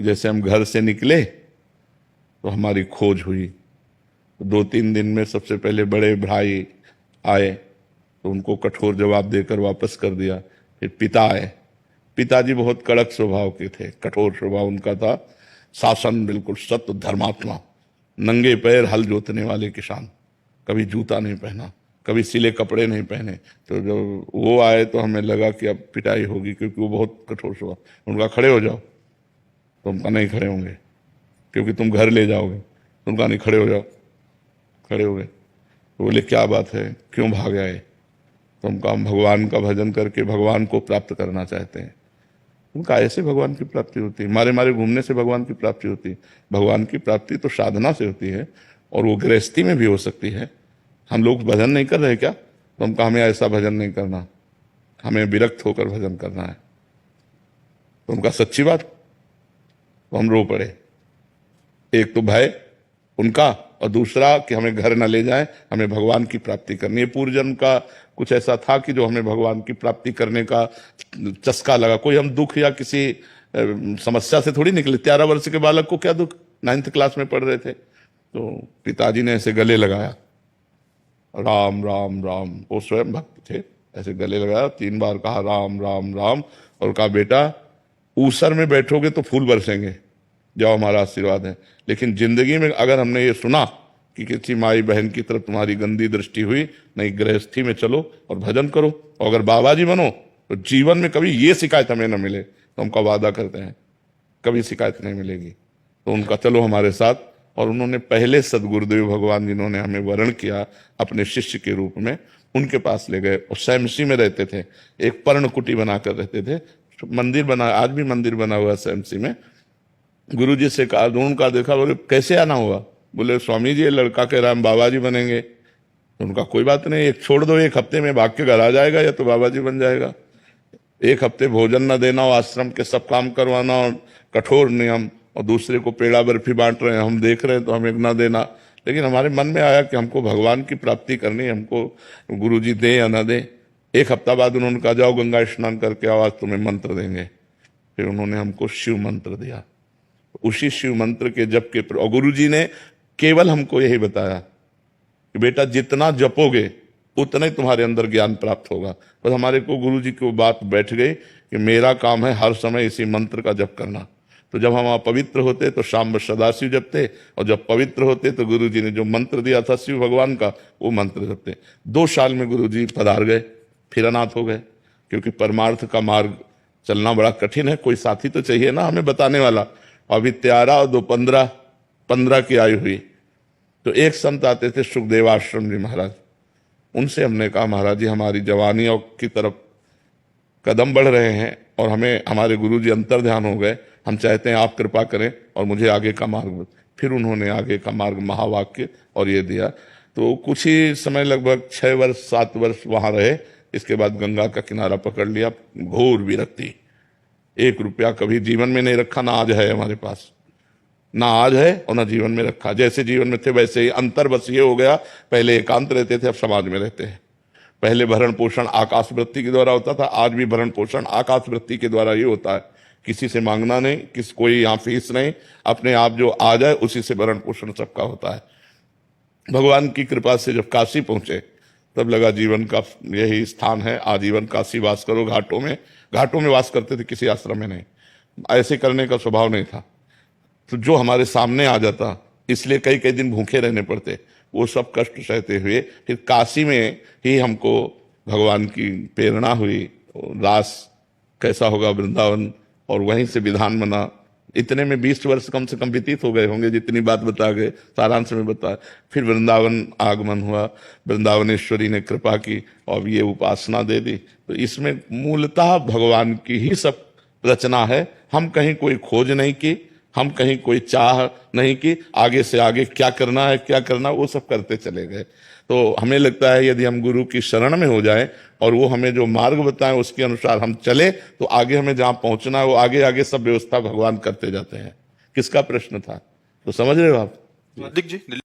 कि जैसे हम घर से निकले तो हमारी खोज हुई। तो 2-3 दिन में सबसे पहले बड़े भाई आए तो उनको कठोर जवाब देकर वापस कर दिया। फिर पिता आए। पिताजी बहुत कड़क स्वभाव के थे, कठोर स्वभाव उनका था, शासन बिल्कुल सत्य धर्मात्मा, नंगे पैर हल जोतने वाले किसान, कभी जूता नहीं पहना, कभी सिले कपड़े नहीं पहने। तो जब वो आए तो हमें लगा कि अब पिटाई होगी, क्योंकि वो बहुत कठोर स्वभाव। उनका खड़े हो जाओ, तो उनका नहीं खड़े होंगे क्योंकि तुम घर ले जाओगे। उनका नहीं, खड़े हो जाओ। खड़े हो गए। तो बोले क्या बात है, क्यों भाग आए? तो हम भगवान का भजन करके भगवान को प्राप्त करना चाहते हैं। उनका ऐसे भगवान की प्राप्ति होती है, मारे मारे घूमने से भगवान की प्राप्ति होती है। भगवान की प्राप्ति तो साधना से होती है, और वो गृहस्थी में भी हो सकती है। हम लोग भजन नहीं कर रहे क्या? तो हम कहा हमें ऐसा भजन नहीं करना, हमें विरक्त होकर भजन करना है। तो उनका सच्ची बात। तो हम रो पड़े। एक तो भय उनका, और दूसरा कि हमें घर न ले जाए, हमें भगवान की प्राप्ति करनी है। पूर्व जन्म का कुछ ऐसा था कि जो हमें भगवान की प्राप्ति करने का चस्का लगा। कोई हम दुख या किसी समस्या से थोड़ी निकले। 13 वर्ष के बालक को क्या दुख, 9th क्लास में पढ़ रहे थे। तो पिताजी ने ऐसे गले लगाया, राम राम राम। वो स्वयं भक्त थे। ऐसे गले लगाया, 3 बार कहा राम राम राम, और कहा बेटा ऊसर में बैठोगे तो फूल बरसेंगे, जाओ हमारा आशीर्वाद है। लेकिन जिंदगी में अगर हमने ये सुना कि किसी माई बहन की तरफ तुम्हारी गंदी दृष्टि हुई, नहीं, गृहस्थी में चलो और भजन करो, और अगर बाबा जी बनो तो जीवन में कभी ये शिकायत हमें न मिले। तो हमका वादा करते हैं कभी शिकायत नहीं मिलेगी। तो उनका चलो हमारे साथ। और उन्होंने पहले सदगुरुदेव भगवान जिन्होंने हमें वर्ण किया अपने शिष्य के रूप में, उनके पास ले गए। और सैमसी में रहते थे, एक पर्ण कुटी बनाकर रहते थे। मंदिर बना, आज भी मंदिर बना हुआ है सैमसी में। गुरु जी से कहा, उनका देखा, बोले कैसे आना हुआ? बोले स्वामी जी ये लड़का कह रहा हम बाबा जी बनेंगे। तो उनका कोई बात नहीं, एक छोड़ दो, 1 हफ्ते में भाग के घर आ जाएगा या तो बाबा जी बन जाएगा। 1 हफ्ते भोजन न देना और आश्रम के सब काम करवाना और कठोर नियम, और दूसरे को पेड़ा बर्फी बांट रहे हैं, हम देख रहे हैं तो हमें न देना। लेकिन हमारे मन में आया कि हमको भगवान की प्राप्ति करनी है, हमको गुरु जी दे या ना दे। 1 हफ्ता बाद उन्होंने कहा जाओ गंगा स्नान करके आओ, आज तुम्हें मंत्र देंगे। फिर उन्होंने हमको शिव मंत्र दिया। उसी शिव मंत्र के जप के, और गुरु जी ने केवल हमको यही बताया कि बेटा जितना जपोगे उतना ही तुम्हारे अंदर ज्ञान प्राप्त होगा। बस हमारे को गुरु जी की बात बैठ गई कि मेरा काम है हर समय इसी मंत्र का जप करना। तो जब हम अपवित्र होते तो शाम में सदाशिव जपते, और जब पवित्र होते तो गुरु जी ने जो मंत्र दिया था शिव भगवान का, वो मंत्र जपते। 2 साल में गुरु जी पधार गए, फिर अनाथ हो गए। क्योंकि परमार्थ का मार्ग चलना बड़ा कठिन है, कोई साथी तो चाहिए ना हमें बताने वाला। अभी 13 और 2 15 की आयु हुई तो एक संत आते थे, सुखदेव आश्रम जी महाराज। उनसे हमने कहा महाराज जी हमारी जवानी की तरफ कदम बढ़ रहे हैं, और हमें हमारे गुरु जी अंतर ध्यान हो गए, हम चाहते हैं आप कृपा करें और मुझे आगे का मार्ग। फिर उन्होंने आगे का मार्ग महावाक्य और ये दिया। तो कुछ ही समय, लगभग 6 वर्ष 7 वर्ष वहां रहे। इसके बाद गंगा का किनारा पकड़ लिया। घोर विरक्ति, 1 रुपया कभी जीवन में नहीं रखा, ना आज है हमारे पास, ना आज है और ना जीवन में रखा। जैसे जीवन में थे वैसे ही। अंतर बस ये हो गया, पहले एकांत रहते थे, अब समाज में रहते हैं। पहले भरण पोषण आकाश वृत्ति के द्वारा होता था, आज भी भरण पोषण आकाश वृत्ति के द्वारा ही होता है। किसी से मांगना नहीं, कोई यहाँ फीस नहीं, अपने आप जो आ जाए उसी से भरण पोषण सबका होता है। भगवान की कृपा से जब काशी पहुंचे तब लगा जीवन का यही स्थान है, आजीवन काशी वास करो। घाटों में वास करते थे, किसी आश्रम में नहीं। ऐसे करने का स्वभाव नहीं था। तो जो हमारे सामने आ जाता, इसलिए कई दिन भूखे रहने पड़ते। वो सब कष्ट सहते हुए फिर काशी में ही हमको भगवान की प्रेरणा हुई। रास कैसा होगा वृंदावन, और वहीं से विधान बना। इतने में 20 वर्ष कम से कम व्यतीत हो गए होंगे, जितनी बात बता गए सारांश में बताया। फिर वृंदावन आगमन हुआ, वृंदावनेश्वरी ने कृपा की और ये उपासना दे दी। तो इसमें मूलतः भगवान की ही सब रचना है। हम कहीं कोई खोज नहीं की, हम कहीं कोई चाह नहीं की, आगे से आगे क्या करना है क्या करना, वो सब करते चले गए। तो हमें लगता है यदि हम गुरु की शरण में हो जाएं और वो हमें जो मार्ग बताएं उसके अनुसार हम चले, तो आगे हमें जहां पहुंचना है वो आगे आगे सब व्यवस्था भगवान करते जाते हैं। किसका प्रश्न था? तो समझ रहे हो आप? दिख जी।